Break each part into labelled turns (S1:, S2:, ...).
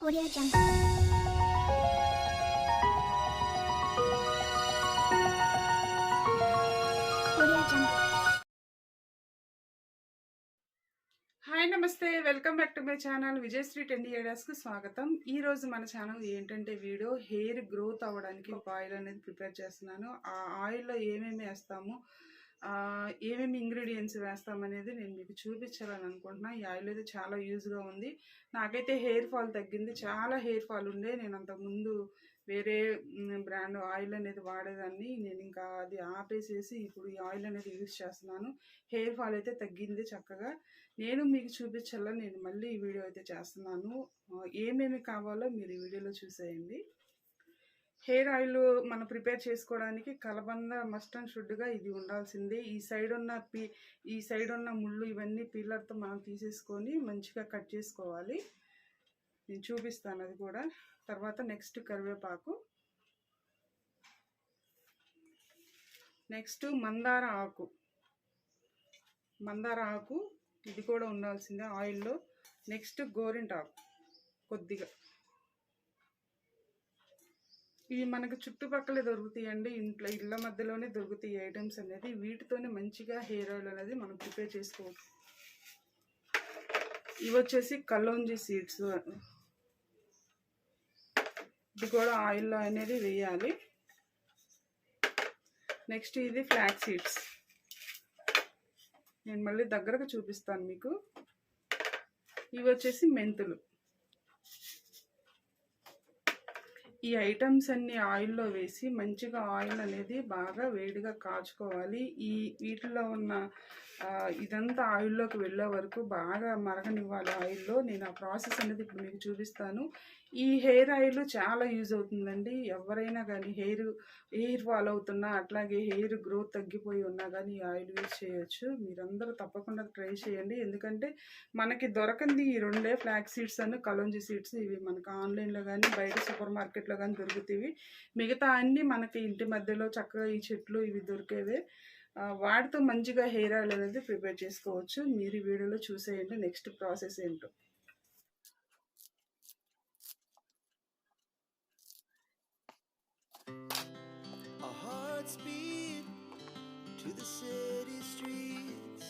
S1: Audio Jungle. Audio Jungle.
S2: Hi నమస్తే, welcome back to my channel Vijayashri 10 ఏడాస్కి స్వాగతం. ఈ రోజు మన ఛానల్ ఏంటంటే వీడియో హెయిర్ గ్రోత్ అవ్వడానికి ఒక ఆయిల్ అనేది ప్రిపేర్ చేస్తున్నాను. ఆ ఆయిల్లో ఏమేమి వేస్తాము, ఏమేమి ఇంగ్రీడియంట్స్ వేస్తామనేది నేను మీకు చూపించాలని అనుకుంటున్నా. ఈ ఆయిల్ అయితే చాలా యూజ్గా ఉంది. నాకైతే హెయిర్ ఫాల్ తగ్గింది. చాలా హెయిర్ ఫాల్ ఉండే, నేను అంతకుముందు వేరే బ్రాండ్ ఆయిల్ అనేది వాడేదాన్ని. నేను ఇంకా అది ఆపేసేసి ఇప్పుడు ఈ ఆయిల్ అనేది యూజ్ చేస్తున్నాను. హెయిర్ ఫాల్ అయితే తగ్గింది చక్కగా. నేను మీకు చూపించాలని నేను మళ్ళీ ఈ వీడియో అయితే చేస్తున్నాను. ఏమేమి కావాలో మీరు ఈ వీడియోలో చూసేయండి. హెయిర్ ఆయిల్ మనం ప్రిపేర్ చేసుకోవడానికి కలబంద మస్ట్ అండ్ షుడ్గా ఇది ఉండాల్సిందే. ఈ సైడ్ ఉన్న ముళ్ళు ఇవన్నీ పీలర్తో మనం తీసేసుకొని మంచిగా కట్ చేసుకోవాలి. నేను చూపిస్తాను అది కూడా. తర్వాత నెక్స్ట్ కరివేపాకు, నెక్స్ట్ మందార ఆకు ఇది కూడా ఉండాల్సిందే ఆయిల్లో. నెక్స్ట్ గోరింటాకు కొద్దిగా. ఇవి మనకు చుట్టుపక్కలే దొరుకుతాయండి, ఇళ్ళ మధ్యలోనే దొరుకుతాయి ఐటమ్స్ అనేది. వీటితోనే మంచిగా హెయిర్ ఆయిల్ అనేది మనం ప్రిపేర్ చేసుకోవచ్చు. ఇవి వచ్చేసి కలోంజీ సీడ్స్, ఇది కూడా ఆయిల్లో అనేది వేయాలి. నెక్స్ట్ ఇది ఫ్లాక్స్ సీడ్స్, నేను మళ్ళీ దగ్గరకు చూపిస్తాను మీకు. ఇవి వచ్చేసి మెంతులు. ఈ ఐటమ్స్ అన్ని ఆయిల్లో వేసి మంచిగా ఆయిల్ అనేది బాగా వేడిగా కాచుకోవాలి. వీటిలో ఉన్న ఇదంతా ఆయిల్లోకి వెళ్ళే వరకు బాగా మరగనివ్వాలి ఆయిల్లో. నేను ఆ ప్రాసెస్ అనేది ఇప్పుడు మీకు చూపిస్తాను. ఈ హెయిర్ ఆయిల్ చాలా యూజ్ అవుతుందండి. ఎవరైనా కానీ హెయిర్ ఫాల్ అవుతున్నా, అట్లాగే హెయిర్ గ్రోత్ తగ్గిపోయి ఉన్నా కానీ ఈ ఆయిల్ యూజ్ చేయొచ్చు. మీరందరూ తప్పకుండా ట్రై చేయండి. ఎందుకంటే మనకి దొరకంది ఈ రెండే, ఫ్లాక్స్ సీడ్స్ అని కలోంజీ సీడ్స్. ఇవి మనకు ఆన్లైన్లో కానీ బయట సూపర్ మార్కెట్లో కానీ దొరుకుతాయి. మిగతా అన్నీ మనకి ఇంటి మధ్యలో చక్కగా ఈ చెట్లు ఇవి దొరికేవే. వాటితో మంచిగా హెయిర్ ఆయిల్ అనేది ప్రిపేర్ చేసుకోవచ్చు. మీరు ఈ వీడియోలో చూసేయండి నెక్స్ట్ ప్రాసెస్ ఏంటో.
S3: To the city streets,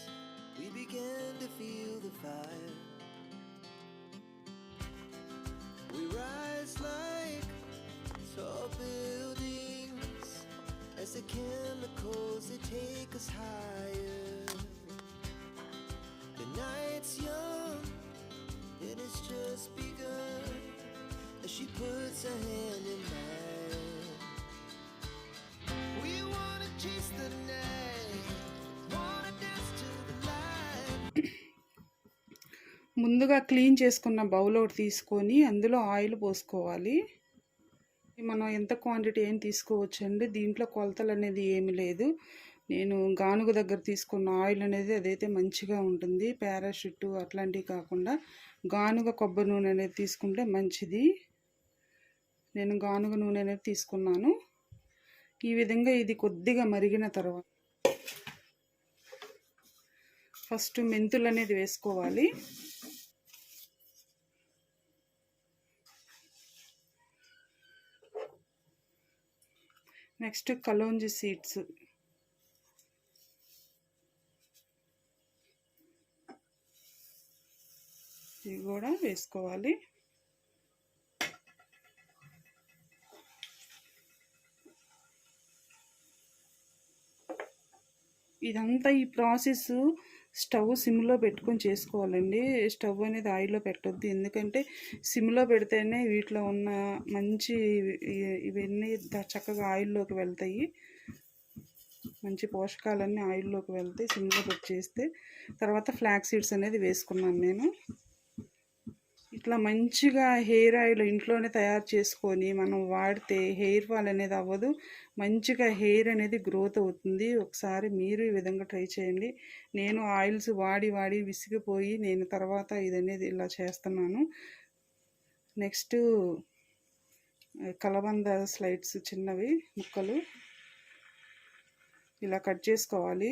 S3: we began to feel the fire. We rise like tall buildings as the chemicals they take us higher. The night's young and it's just begun as she puts her hand in mine. We wanna chase the night, wanna dance to the light.
S2: ముందుగా clean చేసుకున్న bowl ఒకటి తీసుకొని అందులో oil పోసుకోవాలి. మనం ఎంత quantity ఏం తీసుకోవచ్చు అండి, దీంట్లో కొలతలు అనేది ఏమి లేదు. నేను గానుగ దగ్గర తీసుకున్న ఆయిల్ అనేది అదైతే మంచిగా ఉంటుంది. పారాషూట్ అట్లాంటివి కాకుండా గానుగ కొబ్బరి నూనె అనేది తీసుకుంటే మంచిది. నేను గానుగ నూనె అనేది తీసుకున్నాను. ఈ విధంగా ఇది కొద్దిగా మరిగిన తర్వాత ఫస్ట్ మెంతులు అనేది వేసుకోవాలి. నెక్స్ట్ కలోంజీ సీడ్స్, ఇవి కూడా వేసుకోవాలి. ఇదంతా ఈ ప్రాసెస్ స్టవ్ సిమ్లో పెట్టుకొని చేసుకోవాలండి. స్టవ్ అనేది ఆయిల్లో పెట్టొద్దు, ఎందుకంటే సిమ్లో పెడితేనే వీటిలో ఉన్న మంచి ఇవన్నీ చక్కగా ఆయిల్లోకి వెళ్తాయి. మంచి పోషకాలన్నీ ఆయిల్లోకి వెళ్తాయి సిమ్లో పెట్టి చేస్తే. తర్వాత ఫ్లాక్స్ సీడ్స్ అనేది వేసుకున్నాను నేను. ఇట్లా మంచిగా హెయిర్ ఆయిల్ ఇంట్లోనే తయారు చేసుకొని మనం వాడితే హెయిర్ ఫాల్ అనేది అవ్వదు, మంచిగా హెయిర్ అనేది గ్రోత్ అవుతుంది. ఒకసారి మీరు ఈ విధంగా ట్రై చేయండి. నేను ఆయిల్స్ వాడి విసిగిపోయి నేను తర్వాత ఇదనేది ఇలా చేస్తున్నాను. నెక్స్ట్ కలబంద స్లైడ్స్ చిన్నవి ముక్కలు ఇలా కట్ చేసుకోవాలి.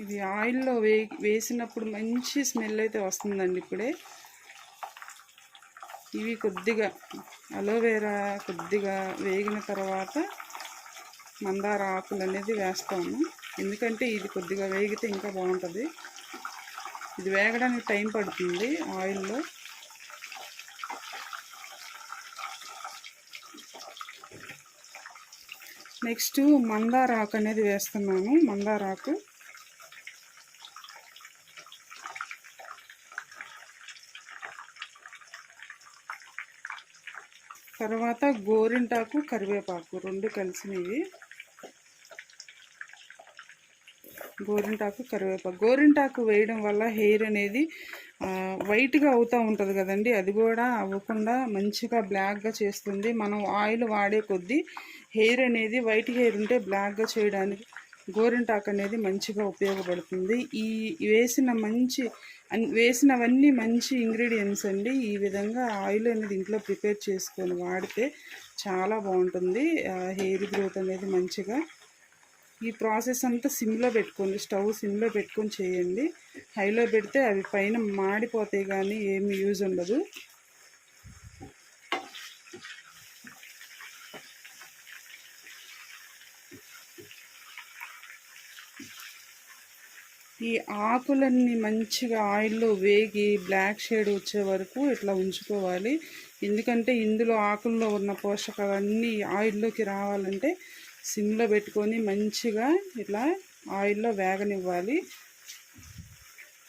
S2: ఇది ఆయిల్లో వేసినప్పుడు మంచి స్మెల్ అయితే వస్తుందండి ఇప్పుడే. ఇవి కొద్దిగా అలోవెరా కొద్దిగా వేగిన తర్వాత మందార ఆకులు అనేది వేస్తాము. ఎందుకంటే ఇది కొద్దిగా వేగితే ఇంకా బాగుంటుంది. ఇది వేగడానికి టైం పడుతుంది ఆయిల్లో. నెక్స్ట్ మందార ఆకు అనేది వేస్తున్నాను. మందార ఆకు తర్వాత గోరింటాకు కరివేపాకు రెండు కలిసినవి. గోరింటాకు వేయడం వల్ల హెయిర్ అనేది వైట్గా అవుతూ ఉంటుంది కదండి. అది కూడా అవ్వకుండా మంచిగా బ్లాక్గా చేస్తుంది. మనం ఆయిల్ వాడే కొద్దీ హెయిర్ అనేది వైట్ హెయిర్ ఉంటే బ్లాక్గా చేయడానికి గోరింటాకు అనేది మంచిగా ఉపయోగపడుతుంది. ఈ వేసినవన్నీ మంచి ఇంగ్రీడియంట్స్ అండి. ఈ విధంగా ఆయిల్ అనేది ఇంట్లో ప్రిపేర్ చేసుకొని వాడితే చాలా బాగుంటుంది. హెయిర్ గ్రోత్ అనేది మంచిగా. ఈ ప్రాసెస్ అంతా సిమ్లో పెట్టుకోండి, స్టవ్ సిమ్లో పెట్టుకొని చేయండి. హైలో పెడితే అవి పైన మాడిపోతాయి కానీ ఏమి యూజ్ ఉండదు. ఈ ఆకులన్నీ మంచిగా ఆయిల్లో వేగి బ్లాక్ షేడ్ వచ్చే వరకు ఇట్లా ఉంచుకోవాలి. ఎందుకంటే ఇందులో ఆకుల్లో ఉన్న పోషకాలన్నీ ఆయిల్లోకి రావాలంటే సిమ్లో పెట్టుకొని మంచిగా ఇట్లా ఆయిల్లో వేగనివ్వాలి.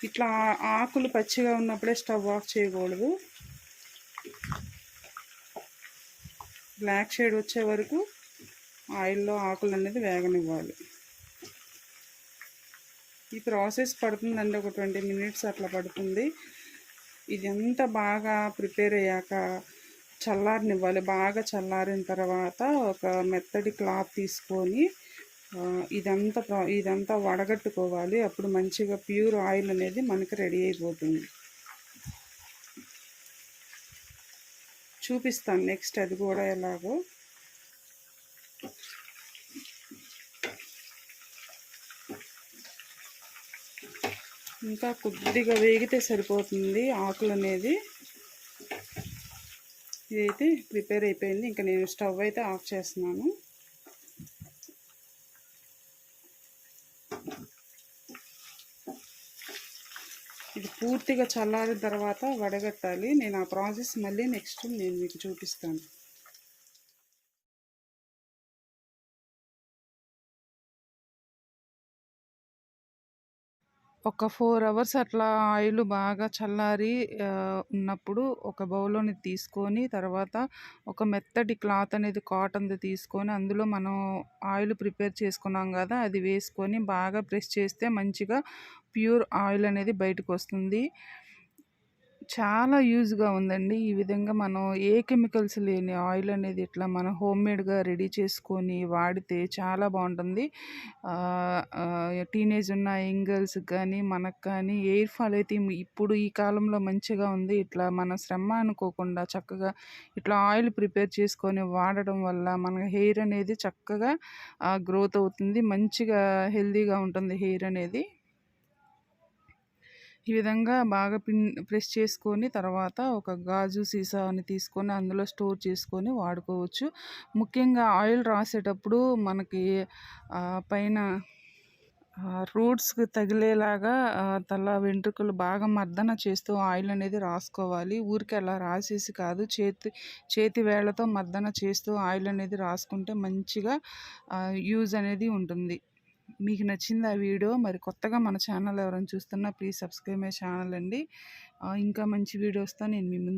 S2: ఇట్లా ఆకులు పచ్చిగా ఉన్నప్పుడే స్టవ్ ఆఫ్ చేయకూడదు. బ్లాక్ షేడ్ వచ్చే వరకు ఆయిల్లో ఆకులు అనేది వేగనివ్వాలి. ఈ ప్రాసెస్ పడుతుందండి, ఒక 20 minutes అట్లా పడుతుంది. ఇదంతా బాగా ప్రిపేర్ అయ్యాక చల్లారనివ్వాలి. బాగా చల్లారిన తర్వాత ఒక మెత్తటి క్లాత్ తీసుకొని ఇదంతా వడగట్టుకోవాలి. అప్పుడు మంచిగా ప్యూర్ ఆయిల్ అనేది మనకి రెడీ అయిపోతుంది. చూపిస్తాను నెక్స్ట్ అది కూడా ఎలాగో. ఇంకా కొద్దిగా వేగితే సరిపోతుంది ఆకులు అనేది. ఇదైతే ప్రిపేర్ అయిపోయింది. ఇంకా నేను స్టవ్ అయితే ఆఫ్ చేస్తున్నాను. ఇది పూర్తిగా చల్లారిన తర్వాత వడగట్టాలి. నేను ఆ ప్రాసెస్ మళ్ళీ నెక్స్ట్ నేను మీకు చూపిస్తాను. ఒక 4 hours అట్లా ఆయిల్ బాగా చల్లారి ఉన్నప్పుడు ఒక బౌల్లోని తీసుకొని తర్వాత ఒక మెత్తటి క్లాత్ అనేది కాటన్ది తీసుకొని అందులో మనం ఆయిల్ ప్రిపేర్ చేసుకున్నాం కదా, అది వేసుకొని బాగా ప్రెస్ చేస్తే మంచిగా ప్యూర్ ఆయిల్ అనేది బయటకు వస్తుంది. చాలా యూజ్గా ఉందండి. ఈ విధంగా మనం ఏ కెమికల్స్ లేని ఆయిల్ అనేది ఇట్లా మనం హోమ్మేడ్గా రెడీ చేసుకొని వాడితే చాలా బాగుంటుంది. టీనేజ్ ఉన్న యంగ్ గర్ల్స్కి కానీ మనకు కానీ ఎయిర్ ఫాల్ అయితే ఇప్పుడు ఈ కాలంలో మంచిగా ఉంది. ఇట్లా మన శ్రమ అనుకోకుండా చక్కగా ఇట్లా ఆయిల్ ప్రిపేర్ చేసుకొని వాడడం వల్ల మన హెయిర్ అనేది చక్కగా గ్రోత్ అవుతుంది. మంచిగా హెల్తీగా ఉంటుంది హెయిర్ అనేది. ఈ విధంగా బాగా ప్రెస్ చేసుకొని తర్వాత ఒక గాజు సీసాని తీసుకొని అందులో స్టోర్ చేసుకొని వాడుకోవచ్చు. ముఖ్యంగా ఆయిల్ రాసేటప్పుడు మనకి పైన రూట్స్కి తగిలేలాగా తల వెంట్రుకలు బాగా మర్దన చేస్తూ ఆయిల్ అనేది రాసుకోవాలి. ఊరికే అలా రాసేసి కాదు, చేతి వేళ్ళతో మర్దన చేస్తూ ఆయిల్ అనేది రాసుకుంటే మంచిగా యూజ్ అనేది ఉంటుంది. మీకు నచ్చింది ఆ వీడియో? మరి కొత్తగా మన ఛానల్ ఎవరైనా చూస్తున్నా ప్లీజ్ సబ్స్క్రైబ్ మై ఛానల్ అండి. ఇంకా మంచి వీడియోస్తో నేను మీ ముందు